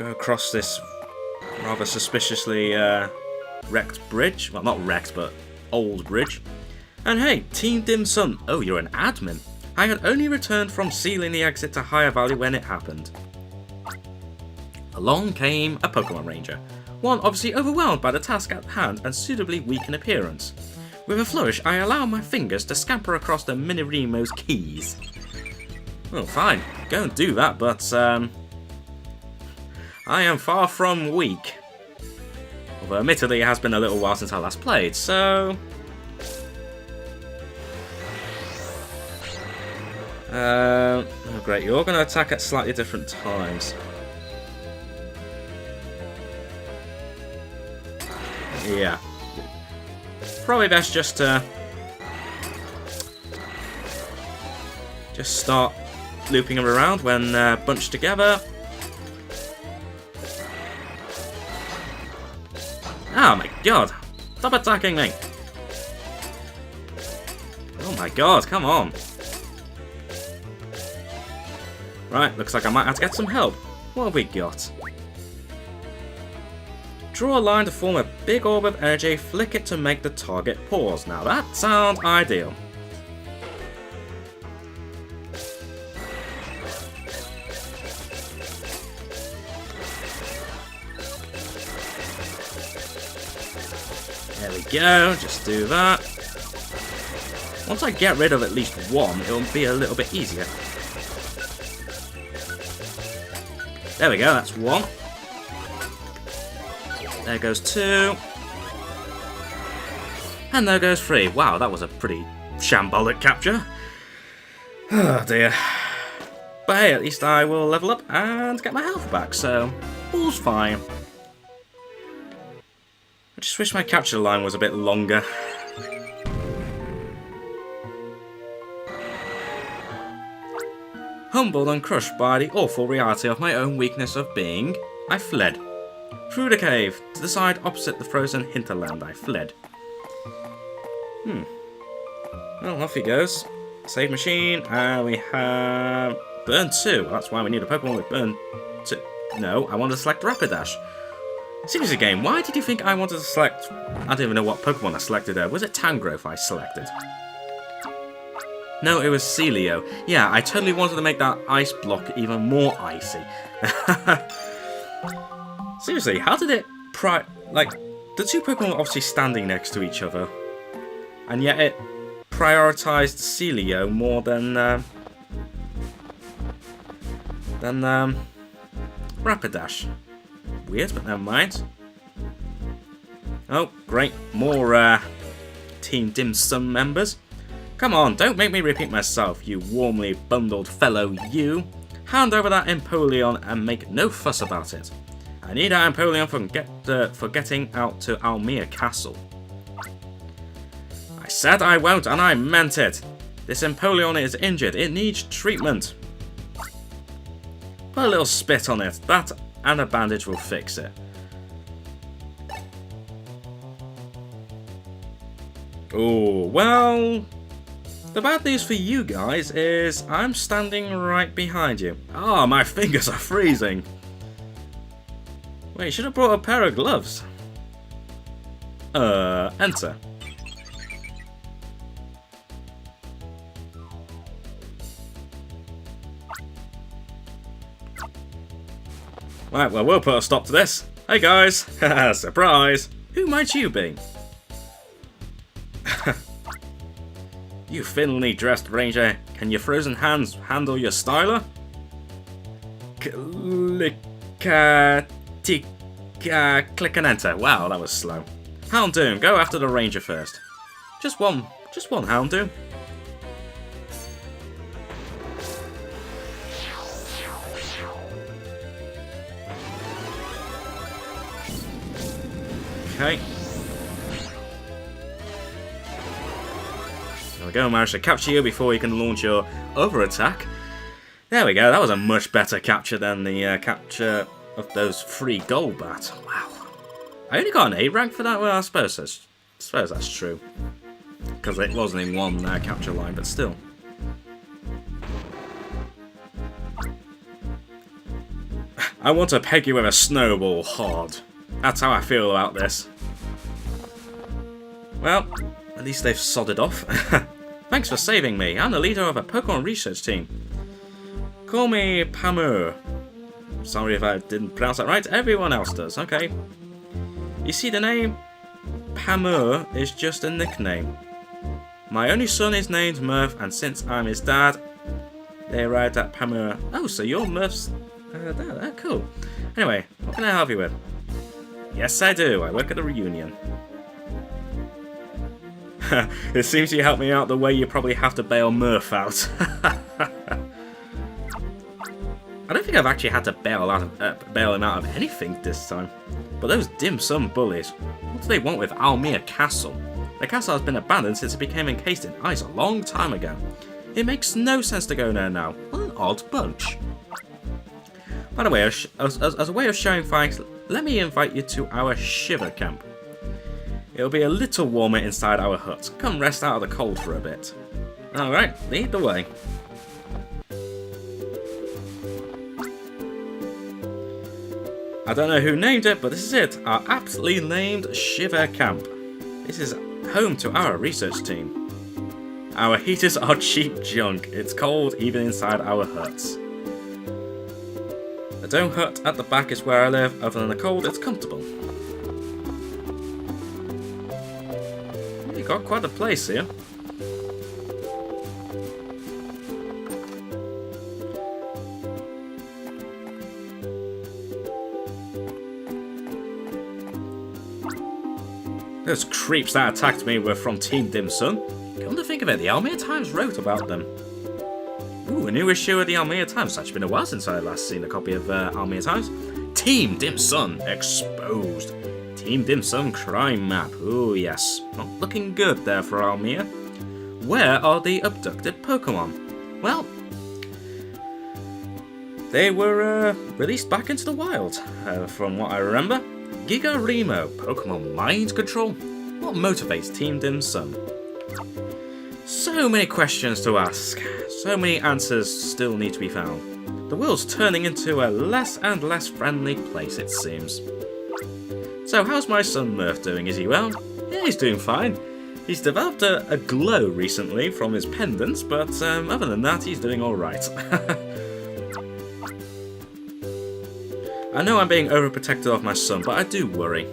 go across this rather suspiciously wrecked bridge. Well, not wrecked, but old bridge. And hey, Team Dim Sum. Oh, you're an admin. I had only returned from sealing the exit to higher value when it happened. Along came a Pokemon Ranger, one obviously overwhelmed by the task at hand and suitably weak in appearance. With a flourish, I allow my fingers to scamper across the Minirimo's keys. Well, fine, go and do that, but I am far from weak. Although admittedly it has been a little while since I last played, so... oh great, you're going to attack at slightly different times. Yeah. Probably best just to... just start looping them around when bunched together. Oh my god! Stop attacking me! Oh my god, come on! Right, looks like I might have to get some help. What have we got? Draw a line to form a big orb of energy, flick it to make the target pause. Now that sounds ideal. There we go, just do that. Once I get rid of at least one, it'll be a little bit easier. There we go, that's one. There goes two. And there goes three. Wow, that was a pretty shambolic capture. Oh dear. But hey, at least I will level up and get my health back, so all's fine. I just wish my capture line was a bit longer. Humbled and crushed by the awful reality of my own weakness of being, I fled. Through the cave, to the side opposite the frozen hinterland, I fled. Well, off he goes. Save machine, and we have... Burn 2. That's why we need a Pokemon with Burn 2. No, I wanted to select Rapidash. Seriously game, why did you think I wanted to select... I don't even know what Pokemon I selected there. Was it Tangrowth I selected? No, it was Celio. Yeah, I totally wanted to make that ice block even more icy. Seriously, how did it like, the two Pokemon were obviously standing next to each other, and yet it prioritized Celio more than Rapidash. Weird, but never mind. Oh, great, more Team Dim Sum members. Come on, don't make me repeat myself, you warmly bundled fellow you. Hand over that Empoleon and make no fuss about it. I need that Empoleon for getting out to Almia Castle. I said I won't, and I meant it. This Empoleon is injured. It needs treatment. Put a little spit on it. That and a bandage will fix it. Oh, well... The bad news for you guys is I'm standing right behind you. Ah, my fingers are freezing. Wait, you should have brought a pair of gloves. Enter. Right, well, we'll put a stop to this. Hey guys, surprise. Who might you be? You thinly dressed ranger, can your frozen hands handle your styler? Click and enter. Wow, that was slow. Houndoom, go after the ranger first. Just one Houndoom. Okay. There we go, managed to capture you before you can launch your other attack. There we go, that was a much better capture than the capture of those 3 Golbat. Wow. I only got an A rank for that? Well, I suppose that's true. Because it wasn't in one capture line, but still. I want to peg you with a snowball hard. That's how I feel about this. Well, at least they've sodded off. Thanks for saving me. I'm the leader of a Pokemon research team. Call me Pamur. Sorry if I didn't pronounce that right. Everyone else does. Okay. You see, the name Pamur is just a nickname. My only son is named Murph, and since I'm his dad, they arrived at Pamur. Oh, so you're Murph's dad. Oh, cool. Anyway, what can I help you with? Yes, I do. I work at a reunion. It seems you helped me out the way you probably have to bail Murph out. I don't think I've actually had to bail him out of anything this time. But those dim sum bullies, what do they want with Almia Castle? The castle has been abandoned since it became encased in ice a long time ago. It makes no sense to go there now. What an odd bunch. By the way, as a way of showing thanks, let me invite you to our Shiver camp. It'll be a little warmer inside our hut. Come rest out of the cold for a bit. Alright, lead the way. I don't know who named it, but this is it. Our aptly named Shiver camp. This is home to our research team. Our heaters are cheap junk. It's cold even inside our huts. The dome hut at the back is where I live. Other than the cold, it's comfortable. You've got quite a place here. Those creeps that attacked me were from Team Dim Sum. Come to think of it, the Almia Times wrote about them. Ooh, a new issue of the Almia Times. It's actually been a while since I last seen a copy of Almia Times. Team Dim Sum exposed. Team Dim Sum crime map. Ooh, yes. Not looking good there for Almia. Where are the abducted Pokemon? Well, they were released back into the wild, from what I remember. Giga Remo, Pokemon mind control? What motivates Team Dim Sum? So many questions to ask. So many answers still need to be found. The world's turning into a less and less friendly place, it seems. So how's my son Murph doing? Is he well? Yeah, he's doing fine. He's developed a glow recently from his pendants, but other than that, he's doing alright. I know I'm being overprotective of my son, but I do worry.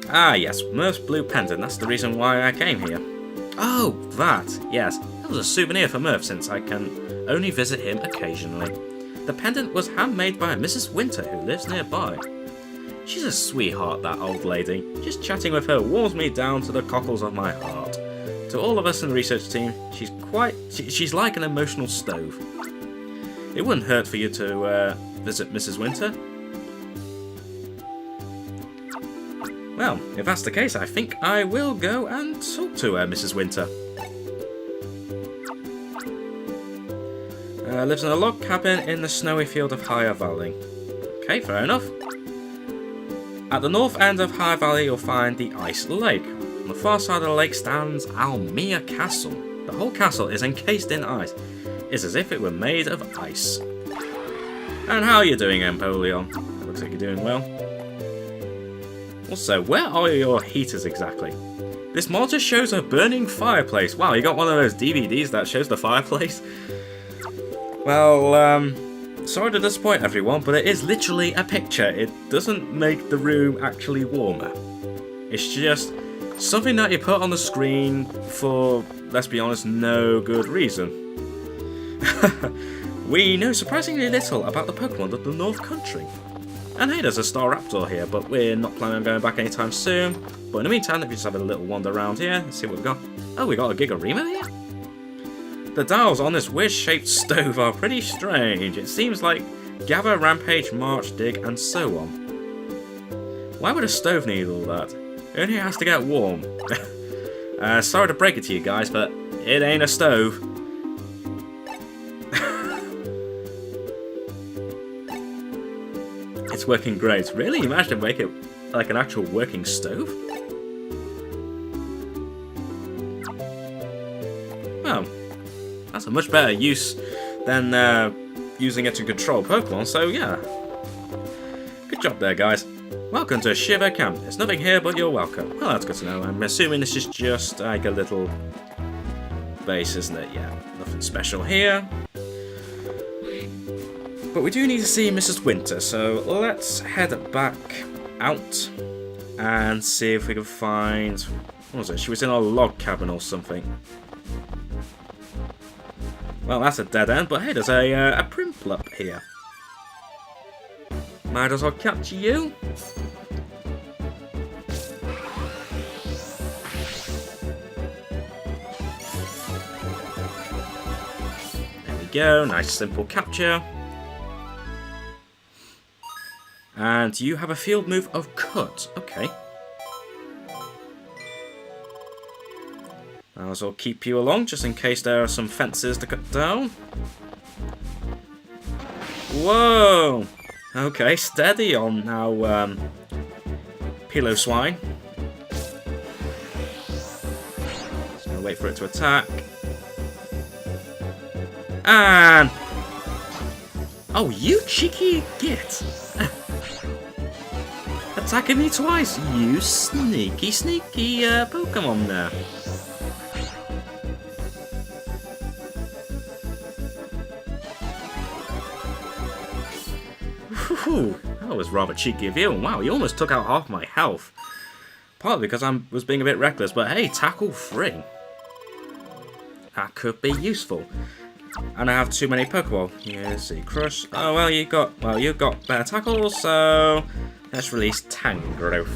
Ah yes, Murph's blue pendant, that's the reason why I came here. Oh, that, yes. That was a souvenir for Murph since I can only visit him occasionally. The pendant was handmade by Mrs. Winter, who lives nearby. She's a sweetheart, that old lady. Just chatting with her warms me down to the cockles of my heart. To all of us in the research team, she's like an emotional stove. It wouldn't hurt for you to visit Mrs. Winter. Well, if that's the case, I think I will go and talk to Mrs. Winter. Lives in a log cabin in the snowy field of Higher Valley. Okay, fair enough. At the north end of High Valley, you'll find the Ice Lake. On the far side of the lake stands Almia Castle. The whole castle is encased in ice. It's as if it were made of ice. And how are you doing, Empoleon? It looks like you're doing well. Also, where are your heaters exactly? This monitor shows a burning fireplace. Wow, you got one of those DVDs that shows the fireplace? Well, sorry to disappoint everyone, but it is literally a picture. It doesn't make the room actually warmer. It's just something that you put on the screen for, let's be honest, no good reason. We know surprisingly little about the Pokemon of the North Country. And hey, there's a Staraptor here, but we're not planning on going back anytime soon. But in the meantime, if we just have a little wander around here, let's see what we've got. Oh, we got a Giga Remo here? The dials on this weird-shaped stove are pretty strange. It seems like Gather, Rampage, March, Dig, and so on. Why would a stove need all that? It only has to get warm. Sorry to break it to you guys, but it ain't a stove. It's working great. Really? You managed to make it like an actual working stove? Well, that's a much better use than using it to control Pokemon, so yeah. Good job there, guys. Welcome to Shiver Camp. There's nothing here, but you're welcome. Well, that's good to know. I'm assuming this is just like a little base, isn't it? Yeah, nothing special here. But we do need to see Mrs. Winter, so let's head back out and see if we can find... What was it? She was in a log cabin or something. Well, that's a dead end, but hey, there's a Primplup here. Might as well capture you. There we go, nice simple capture. And you have a field move of cut. Okay. Might as well keep you along just in case there are some fences to cut down. Whoa! Okay, steady on now, Piloswine. Just gonna wait for it to attack. And... Oh, you cheeky git! Attacking me twice, you sneaky Pokemon there. Whew, that was rather cheeky of you. Wow, you almost took out half my health. Partly because I was being a bit reckless, but hey, tackle free. That could be useful. And I have too many Pokeball. Yeah, see, Crush. Oh well, you got better tackles, so let's release Tangrowth.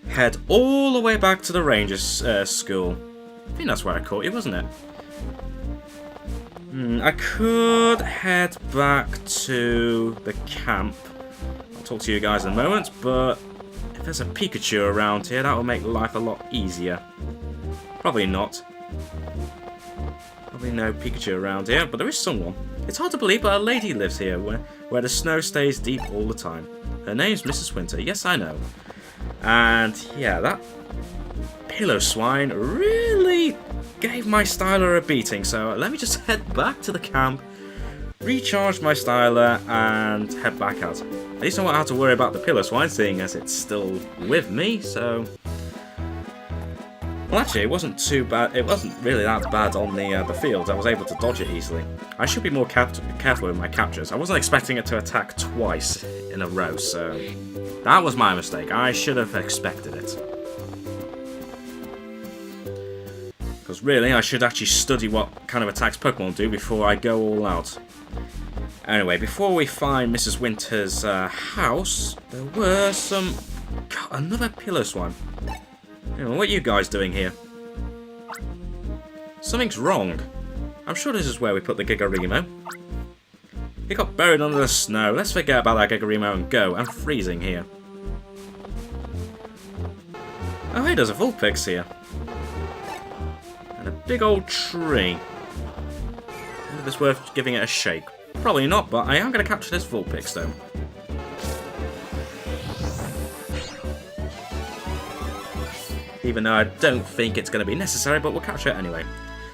Head all the way back to the Rangers school. I think that's where I caught you, wasn't it? I could head back to the camp. I'll talk to you guys in a moment, but if there's a Pikachu around here, that will make life a lot easier. Probably not. Probably no Pikachu around here, but there is someone. It's hard to believe, but a lady lives here where the snow stays deep all the time. Her name's Mrs. Winter. Yes, I know. And yeah, that Piloswine really gave my styler a beating, so let me just head back to the camp, recharge my styler, and head back out. At least I won't have to worry about the Piloswine, seeing as it's still with me, so... Well, actually, it wasn't too bad. It wasn't really that bad on the field. I was able to dodge it easily. I should be more careful with my captures. I wasn't expecting it to attack twice in a row, so... That was my mistake. I should have expected it. Because really, I should actually study what kind of attacks Pokemon do before I go all out. Anyway, before we find Mrs. Winter's house, there were some... God, another Piloswine. What are you guys doing here? Something's wrong. I'm sure this is where we put the Gigarimo. He got buried under the snow. Let's forget about that Gigarimo and go. I'm freezing here. Oh hey, there's a Vulpix here. And a big old tree. Is this worth giving it a shake? Probably not, but I am going to capture this Vulpix though. Even though I don't think it's going to be necessary, but we'll capture it anyway.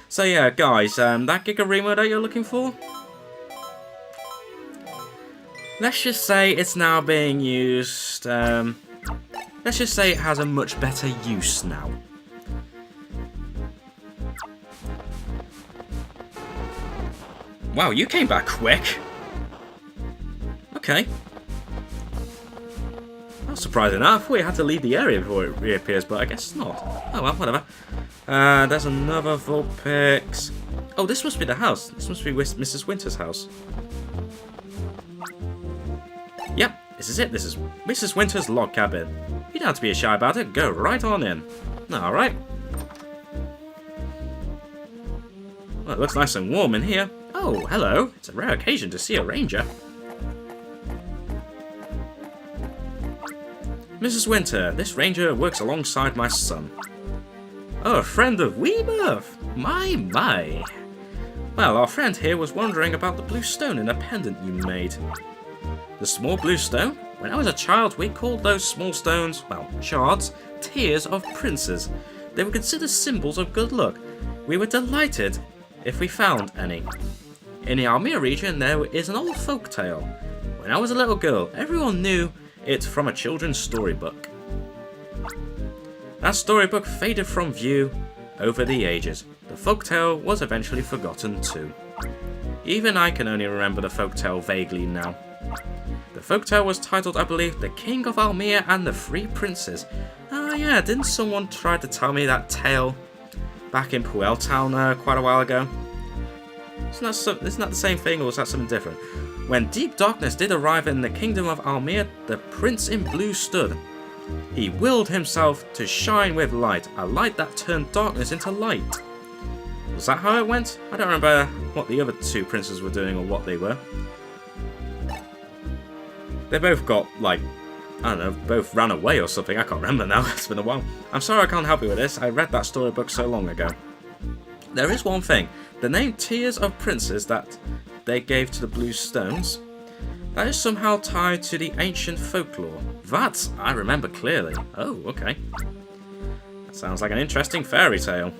So yeah, guys, that Gigarimo that you're looking for? Let's just say it's now being used, let's just say it has a much better use now. Wow, you came back quick. Okay. That's surprising enough. We had to leave the area before it reappears, but I guess not. Oh well, whatever. There's another Vulpix. Oh, this must be the house. This must be Mrs. Winter's house. Yep, this is it. This is Mrs. Winter's log cabin. You don't have to be shy about it. Go right on in. Alright. Well, it looks nice and warm in here. Oh, hello. It's a rare occasion to see a ranger. Mrs. Winter, this ranger works alongside my son. Oh, a friend of Weebirth! My. Well, our friend here was wondering about the blue stone in a pendant you made. The small blue stone? When I was a child, we called those small stones, well, shards, tears of princes. They were considered symbols of good luck. We were delighted if we found any. In the Almia region there is an old folk tale. When I was a little girl, everyone knew it from a children's storybook. That storybook faded from view over the ages. The folktale was eventually forgotten too. Even I can only remember the folktale vaguely now. The folktale was titled, I believe, The King of Almia and the Three Princes. Oh yeah, didn't someone try to tell me that tale back in Puel Town quite a while ago? Isn't that the same thing, or was that something different? When deep darkness did arrive in the kingdom of Almia, the prince in blue stood. He willed himself to shine with light, a light that turned darkness into light. Was that how it went? I don't remember what the other two princes were doing or what they were. They both got, like, I don't know, both ran away or something. I can't remember now. It's been a while. I'm sorry I can't help you with this. I read that storybook so long ago. There is one thing. The name Tears of Princes that they gave to the blue stones, that is somehow tied to the ancient folklore. That I remember clearly. Oh, okay. That sounds like an interesting fairy tale.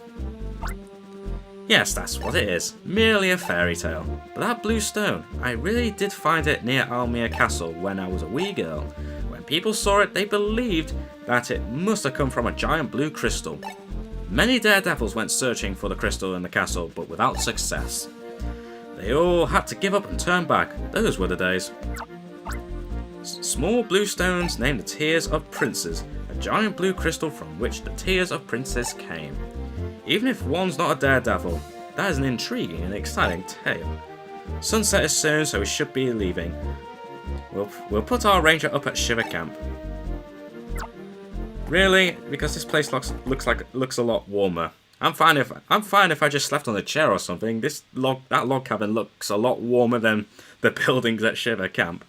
Yes, that's what it is. Merely a fairy tale. But that blue stone, I really did find it near Almia Castle when I was a wee girl. When people saw it, they believed that it must have come from a giant blue crystal. Many daredevils went searching for the crystal in the castle, but without success. They all had to give up and turn back. Those were the days. Small blue stones named the Tears of Princes, a giant blue crystal from which the Tears of Princes came. Even if one's not a daredevil, that is an intriguing and exciting tale. Sunset is soon, so we should be leaving. We'll put our ranger up at Shiver Camp. Really? Because this place looks a lot warmer. I'm fine if I just slept on a chair or something. That log cabin looks a lot warmer than the buildings at Shiver Camp.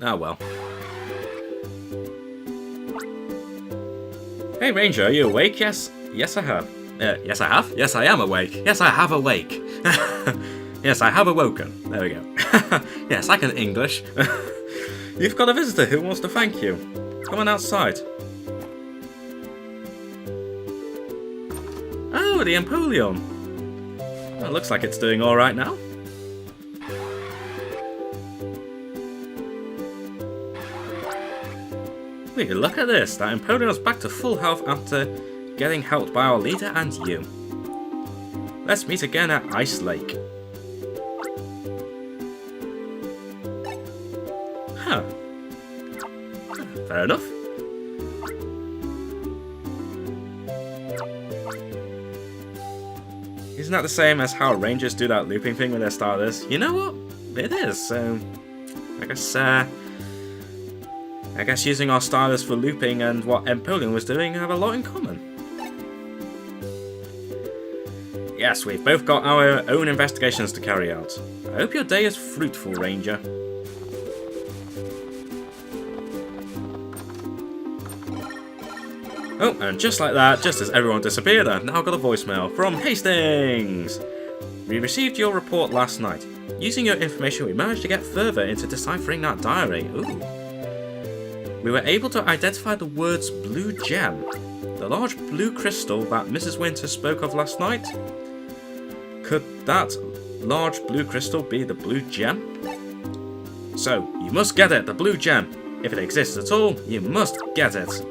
Ah well. Hey Ranger, are you awake? Yes I have. Yes I have? Yes I am awake. Yes I have awake. Yes I have awoken. There we go. Yes, I can English. You've got a visitor who wants to thank you. Come on outside. Oh, the Empoleon. Well, it looks like it's doing alright now. Wait, look at this. That Empoleon's back to full health after getting helped by our leader and you. Let's meet again at Ice Lake. Huh. Fair enough. Isn't that the same as how Rangers do that looping thing with their starters? You know what? It is, so I guess using our starters for looping and what Empoleon was doing have a lot in common. Yes, we've both got our own investigations to carry out. I hope your day is fruitful, Ranger. Oh, and just like that, just as everyone disappeared, I've now got a voicemail from Hastings! We received your report last night. Using your information, we managed to get further into deciphering that diary. Ooh. We were able to identify the words blue gem, the large blue crystal that Mrs. Winter spoke of last night. Could that large blue crystal be the blue gem? So, you must get it, the blue gem. If it exists at all, you must get it.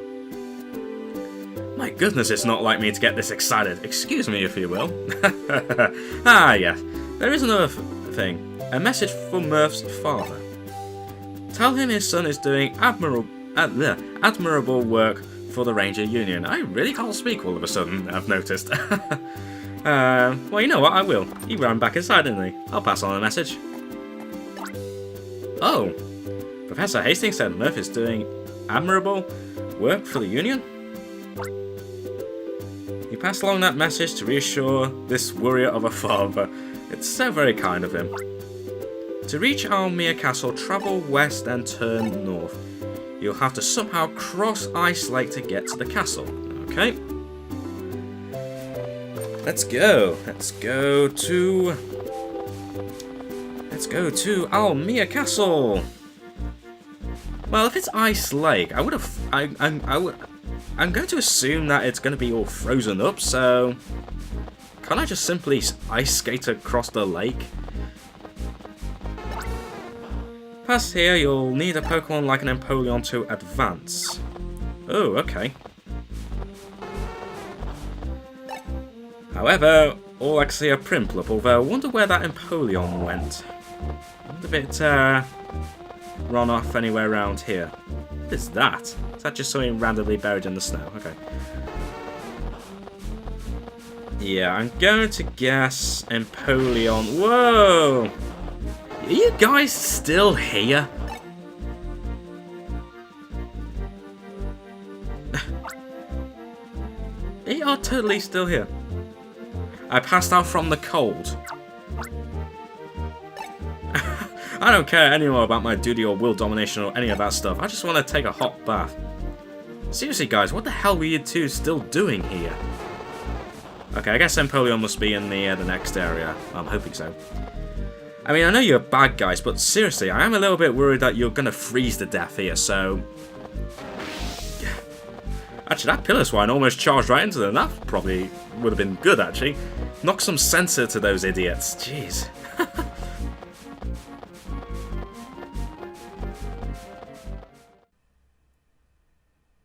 My goodness, it's not like me to get this excited. Excuse me, if you will. Ah, yes. There is another thing. A message from Murph's father. Tell him his son is doing admirable work for the Ranger Union. I really can't speak all of a sudden, I've noticed. Well, you know what, I will. He ran back inside, didn't he? I'll pass on a message. Oh, Professor Hastings said Murph is doing admirable work for the Union? He passed along that message to reassure this warrior of a father. It's so very kind of him. To reach Almia Castle, travel west and turn north. You'll have to somehow cross Ice Lake to get to the castle. Okay. Let's go. Let's go to Almia Castle. Well, if it's Ice Lake, I would I'm going to assume that it's going to be all frozen up, so... Can't I just simply ice skate across the lake? Past here, you'll need a Pokemon like an Empoleon to advance. Oh, okay. However, all I can see are Primplup, although I wonder where that Empoleon went. I wonder if it run off anywhere around here. What is that? Is that just something randomly buried in the snow? Okay. Yeah, I'm going to guess Empoleon. Whoa! Are you guys still here? You are totally still here. I passed out from the cold. I don't care anymore about my duty or will domination or any of that stuff. I just want to take a hot bath. Seriously, guys, what the hell were you two still doing here? Okay, I guess Empoleon must be in the next area. I'm hoping so. I mean, I know you're bad guys, but seriously, I am a little bit worried that you're going to freeze to death here, so... Yeah. Actually, that Pillar Swine almost charged right into them. That probably would have been good, actually. Knock some sense to those idiots. Jeez.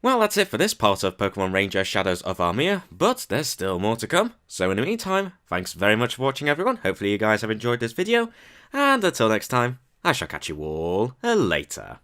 Well, that's it for this part of Pokemon Ranger Shadows of Almia, but there's still more to come. So in the meantime, thanks very much for watching, everyone. Hopefully you guys have enjoyed this video, and until next time, I shall catch you all later.